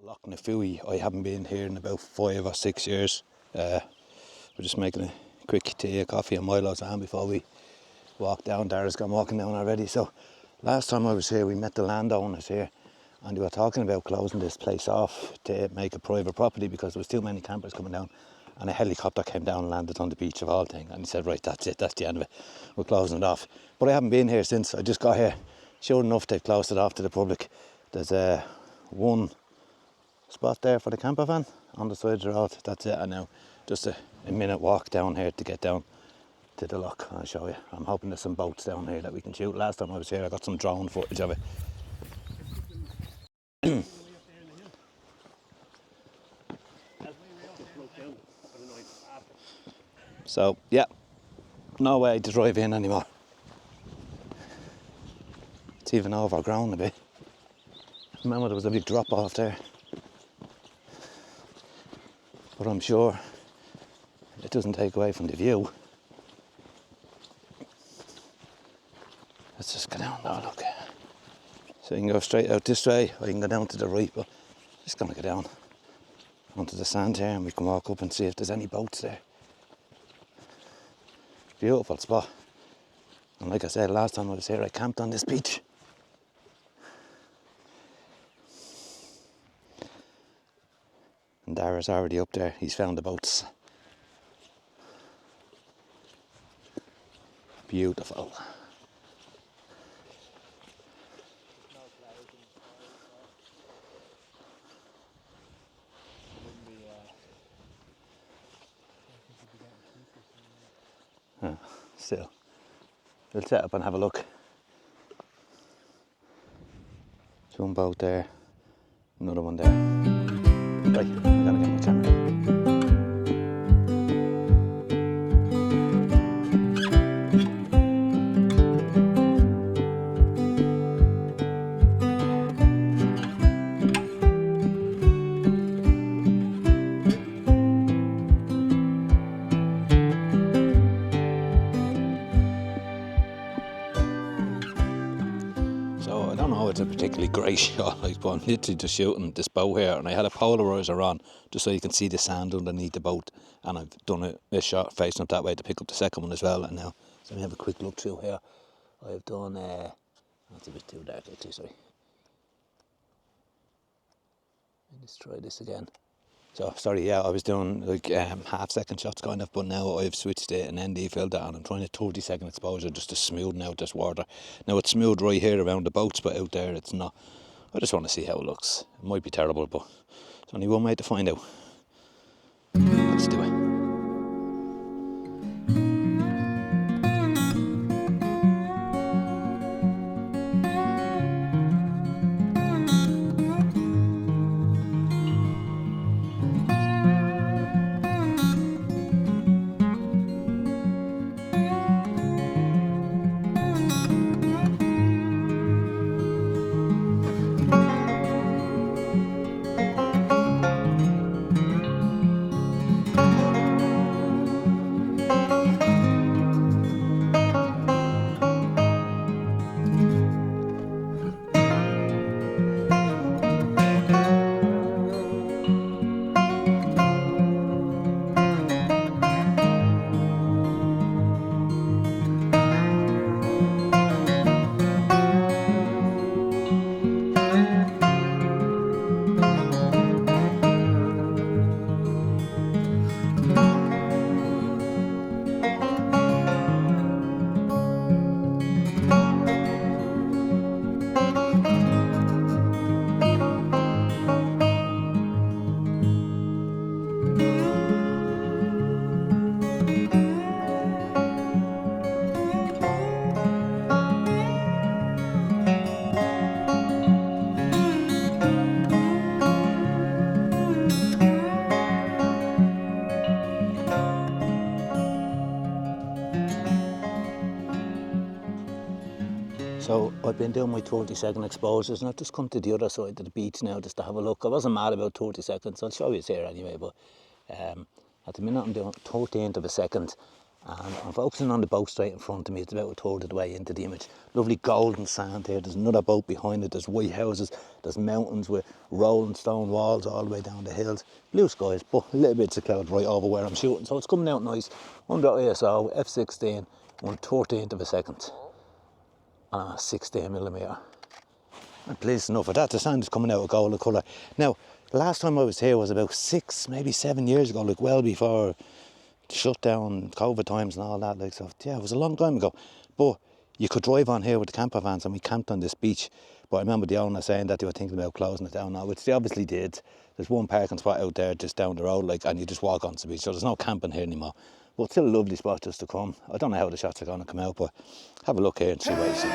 Loch Nafui. I haven't been here in about 5 or 6 years. We're just making a quick tea, a coffee and Milo's on before we walk down. Dara's gone walking down already. So last time I was here we met the landowners here and they were talking about closing this place off to make a private property because there was too many campers coming down, and a helicopter came down and landed on the beach of all things, and he said, right, that's it, that's the end of it, we're closing it off. But I haven't been here since. I just got here. Sure enough, they've closed it off to the public. There's one spot there for the camper van on the side of the road. That's it. And now just a minute walk down here to get down to the loch. I'll show you. I'm hoping there's some boats down here that we can shoot. Last time I was here I got some drone footage of it. So yeah, no way to drive in anymore. It's even overgrown a bit. Remember there was a big drop off there, but I'm sure it doesn't take away from the view. Let's just go down now, look. So you can go straight out this way, or you can go down to the right, but I'm just gonna go down onto the sand here and we can walk up and see if there's any boats there. Beautiful spot. And like I said, last time I was here I camped on this beach. And Dara's already up there, he's found the boats. Beautiful. Still, we'll set up and have a look. There's one boat there, another one there. Right, I'm gonna get my camera. So I don't know, it's a particularly great shot, like, but I'm literally just shooting this boat here, and I had a polarizer on just so you can see the sand underneath the boat, and I've done a shot facing up that way to pick up the second one as well. And now, so let me have a quick look through here. I've done, that's a bit too dark, sorry. Let's try this again. So, sorry, yeah, I was doing like half-second shots kind of, but now I've switched it an ND filter and I'm trying a 30-second exposure just to smoothen out this water. Now it's smooth right here around the boats, but out there it's not. I just want to see how it looks. It might be terrible, but there's only one way to find out. Let's do it. So I've been doing my 30-second exposures, and I've just come to the other side of the beach now just to have a look. I wasn't mad about 30 seconds, I'll show you it's here anyway, but at the minute I'm doing 13th of a second, And I'm focusing on the boat straight in front of me. It's about a third of the way into the image. Lovely golden sand here. There's another boat behind it. There's white houses. There's mountains with rolling stone walls all the way down the hills. Blue skies, but a little bits of cloud right over where I'm shooting. So it's coming out nice. Under ISO, f16, 1/13th of a second. And a 16mm. I'm pleased enough with that. The sand is coming out a golden colour. Now, the last time I was here was about 6, maybe 7 years ago, like well before shut down, COVID times and all that, like, so yeah, it was a long time ago. But you could drive on here with the camper vans, and we camped on this beach. But I remember the owner saying that they were thinking about closing it down now, which they obviously did. There's one parking spot out there just down the road, like, and you just walk onto the beach, so there's no camping here anymore. But it's still a lovely spot just to come. I don't know how the shots are going to come out, but have a look here and see what you see.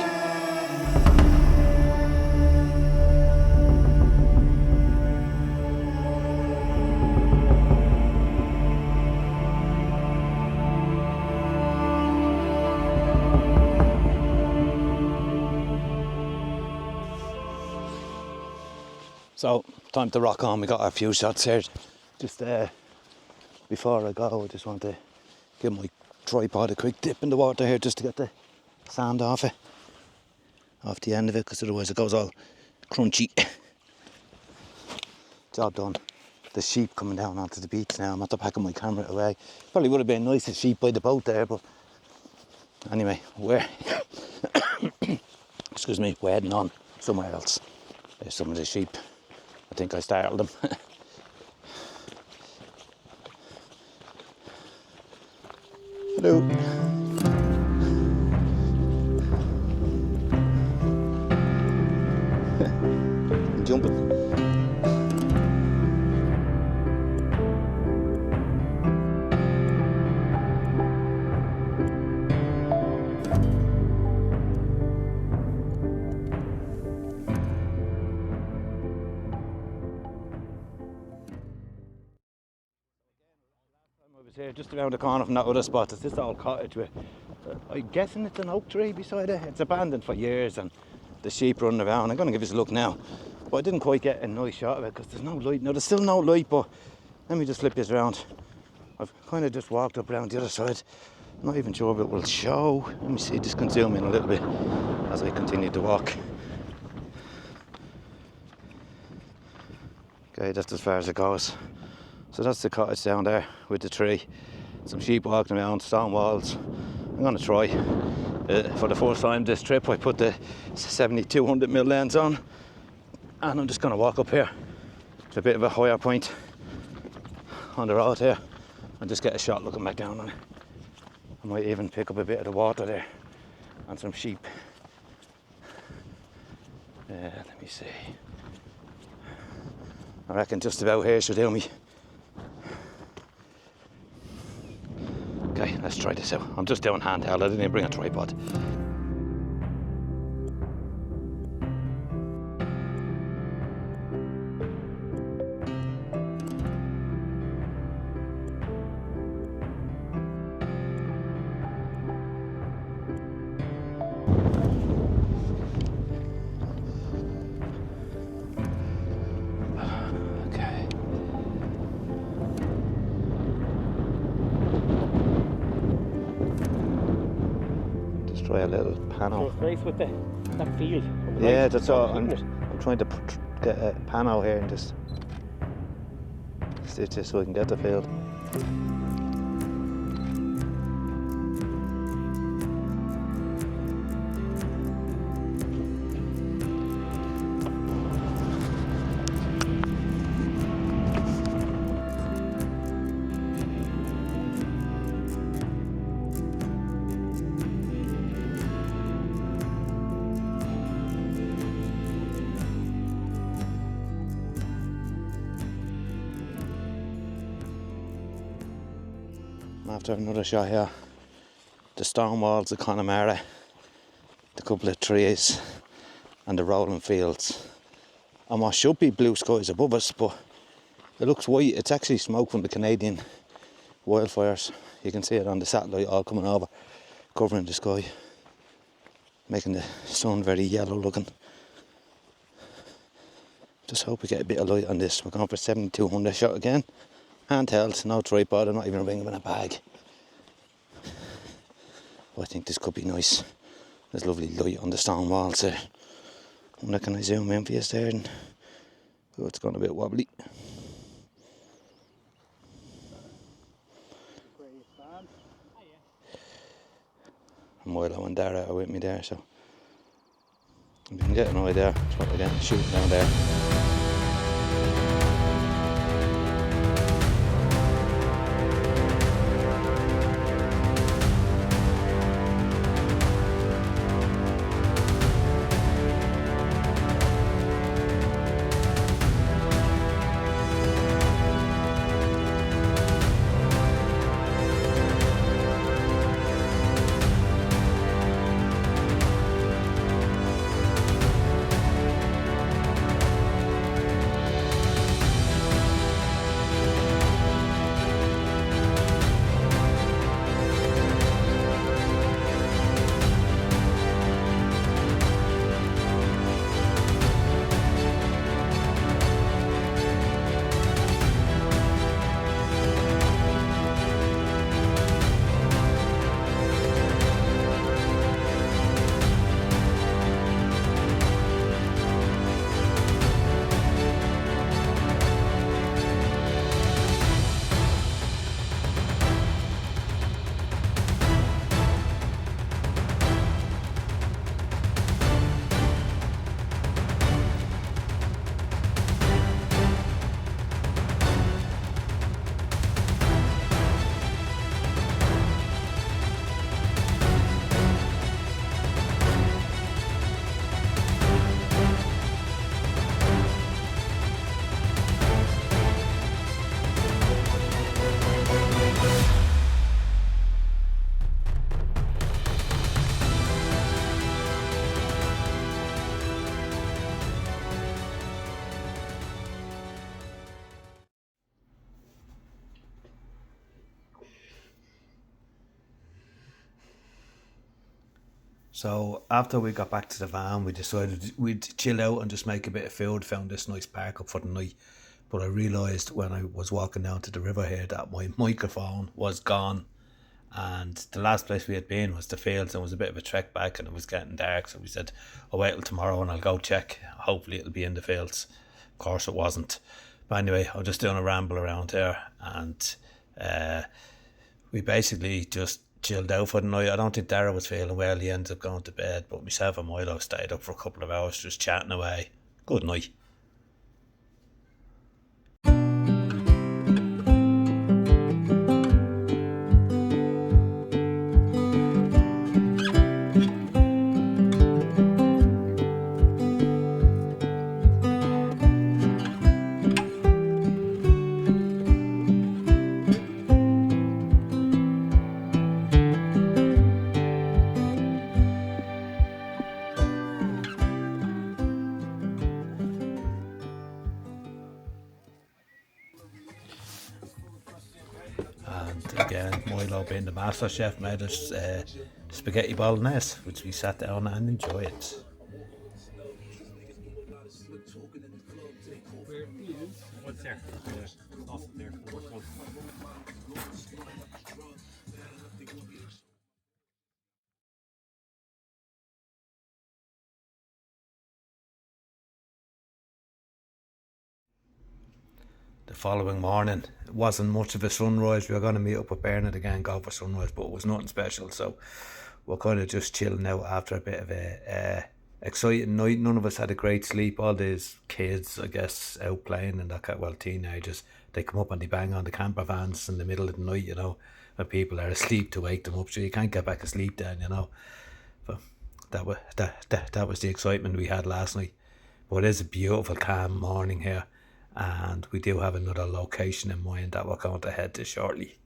So, time to rock on. We got our few shots here. Just before I go, I just want to give my tripod a quick dip in the water here just to get the sand off it, off the end of it, because otherwise it goes all crunchy. Job done. The sheep coming down onto the beach now. I'm after packing my camera away. Probably would have been nice to sheep by the boat there, but anyway, we're excuse me, we're heading on somewhere else. There's some of the sheep. I think I startled them. Hello. Jumping. Here, just around the corner from that other spot, it's this old cottage with, I'm guessing it's an oak tree beside it. It's abandoned for years and the sheep running around. I'm going to give this a look now, but I didn't quite get a nice shot of it because there's no light. Now there's still no light, but let me just flip this around. I've kind of just walked up around the other side. I'm not even sure if it will show. Let me see, just can zoom in a little bit as I continue to walk. Okay, that's as far as it goes. So that's the cottage down there with the tree. Some sheep walking around, stone walls. I'm going to try. For the first time this trip, I put the 7200mm lens on, and I'm just going to walk up here to a bit of a higher point on the road here and just get a shot looking back down on it. I might even pick up a bit of the water there and some sheep. Let me see. I reckon just about here should do me. Okay, let's try this out. I'm just doing handheld, I didn't even bring a tripod. Try a little pano. So nice with that field. Yeah, that's all. I'm trying to get a pano here and just stitch this so I can get the field. After another shot here, the stone walls of Connemara, the couple of trees and the rolling fields, and what should be blue skies above us, but it looks white. It's actually smoke from the Canadian wildfires. You can see it on the satellite all coming over, covering the sky, making the sun very yellow looking. Just hope we get a bit of light on this. We're going for 7200 shot again. Handheld, no tripod, I'm not even bringing in a bag. I think this could be nice. There's lovely light on the stone walls there. I'm not going to zoom in for you there. Oh, it's gone a bit wobbly. And Milo and Dara are with me there, so if you can get an eye there, that's what we're getting, shooting down there. So after we got back to the van, we decided we'd chill out and just make a bit of food. Found this nice park up for the night. But I realised when I was walking down to the river here that my microphone was gone. And the last place we had been was the fields, and it was a bit of a trek back, and it was getting dark. So we said, I'll wait till tomorrow and I'll go check. Hopefully it'll be in the fields. Of course it wasn't. But anyway, I was just doing a ramble around here, and we basically just chilled out for the night. I don't think Dara was feeling well. He ended up going to bed, but myself and Milo stayed up for a couple of hours just chatting away. Good night. And again, Milo being the master chef made us spaghetti bolognese, which we sat down and enjoyed. What's there? There. The following morning, it wasn't much of a sunrise. We were going to meet up with Bernard again, go for sunrise, but it was nothing special. So we're kind of just chilling out after a bit of a exciting night. None of us had a great sleep. All these kids, I guess, out playing and that, well, teenagers, they come up and they bang on the camper vans in the middle of the night, you know, when people are asleep, to wake them up. So you can't get back asleep then, you know. But that was the excitement we had last night. But it is a beautiful, calm morning here, and we do have another location in mind that we're going to head to shortly.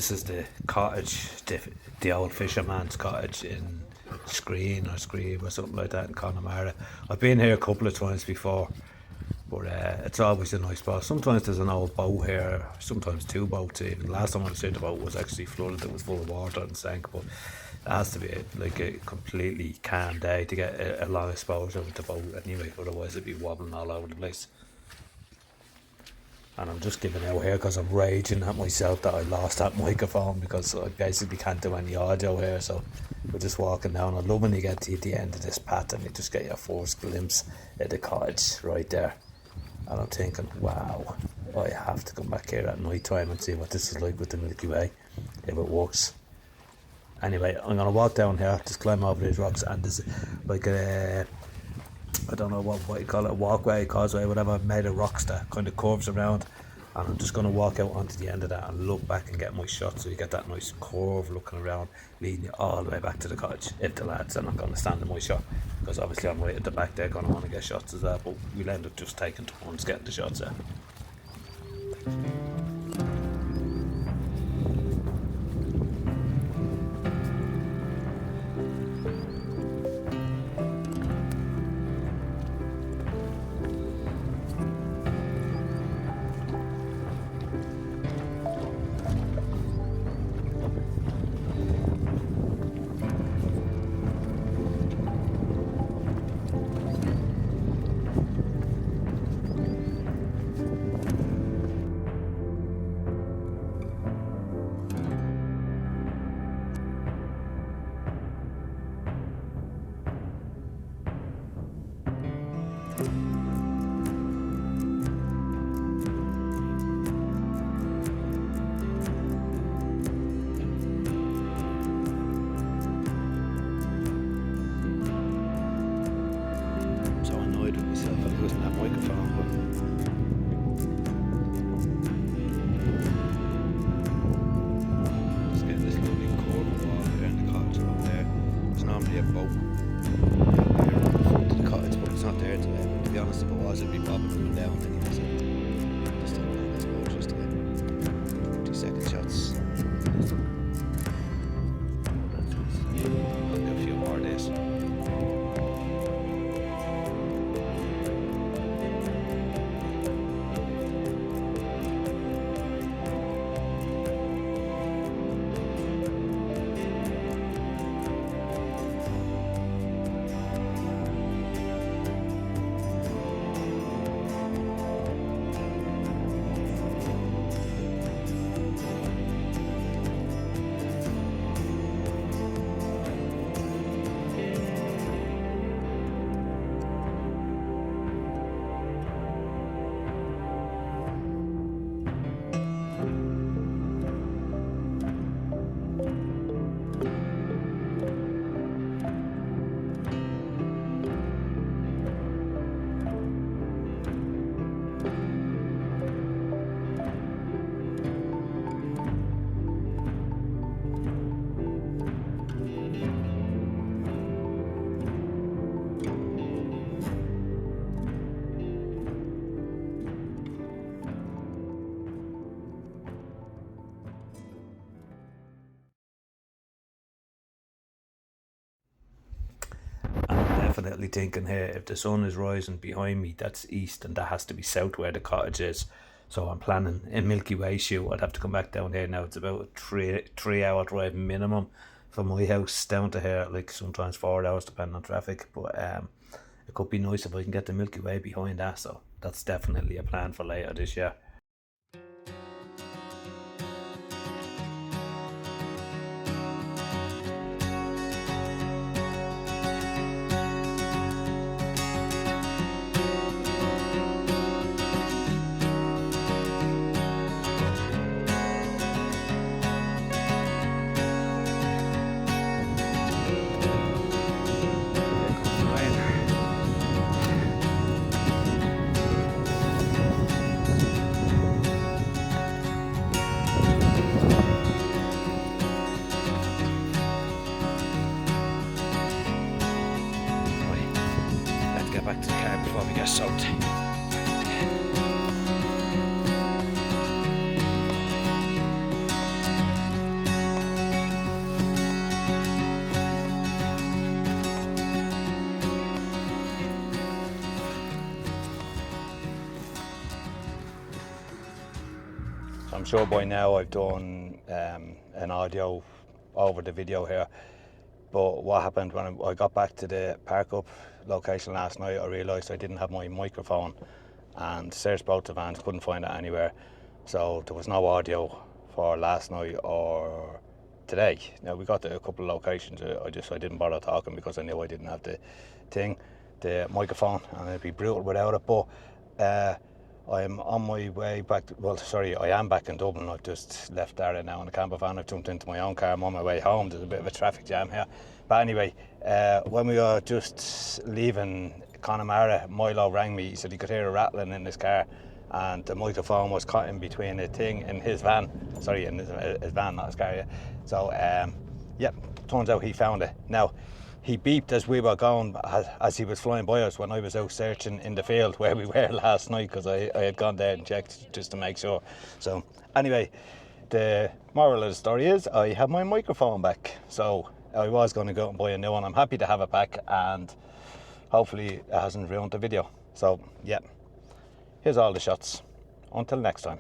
this is the cottage, the old fisherman's cottage in Screen or something like that in Connemara. I've been here a couple of times before, but it's always a nice spot. Sometimes there's an old boat here, sometimes two boats even. Last time I was here, the boat was actually flooded, it was full of water and sank, but it has to be like a completely calm day to get a long exposure with the boat anyway, otherwise it'd be wobbling all over the place. And I'm just giving out here because I'm raging at myself that I lost that microphone, because I basically can't do any audio here. So we're just walking down. I love when you get to the end of this path and you just get your first glimpse of the cottage right there. And I'm thinking, wow, I have to come back here at night time and see what this is like with the Milky Way, if it works. Anyway, I'm going to walk down here, just climb over these rocks, and there's like a, I don't know what you call it, a walkway, causeway, whatever, made of rocks that kind of curves around, and I'm just going to walk out onto the end of that and look back and get my shot, so you get that nice curve looking around, leading you all the way back to the cottage, if the lads are not going to stand in my shot, because obviously I'm right at the back, they're going to want to get shots as well, but we'll end up just taking turns getting the shots there. Definitely thinking here, if the sun is rising behind me, that's east, and that has to be south where the cottage is. So I'm planning a Milky Way shoot. I'd have to come back down here now. It's about a 3 hour drive minimum from my house down to here, like sometimes 4 hours depending on traffic. But it could be nice if I can get the Milky Way behind that. So that's definitely a plan for later this year. Back to the car before we get soaked. sure by now I've done an audio over the video here. But what happened when I got back to the park up location last night, I realised I didn't have my microphone and searched both the vans, couldn't find it anywhere. So there was no audio for last night or today. Now we got to a couple of locations. I didn't bother talking because I knew I didn't have the microphone, and it'd be brutal without it. But I'm on my way back. I am back in Dublin. I've just left there now in the camper van. I've jumped into my own car. I'm on my way home. There's a bit of a traffic jam here. But anyway, when we were just leaving Connemara, Milo rang me. He said he could hear a rattling in his car, and the microphone was caught in between a thing in his van. Sorry, in his van, not his car. Yeah. So, turns out he found it. Now, he beeped as we were going, as he was flying by us when I was out searching in the field where we were last night, because I had gone there and checked just to make sure. So anyway, the moral of the story is I have my microphone back. So I was going to go and buy a new one. I'm happy to have it back, and hopefully it hasn't ruined the video. So yeah, here's all the shots. Until next time.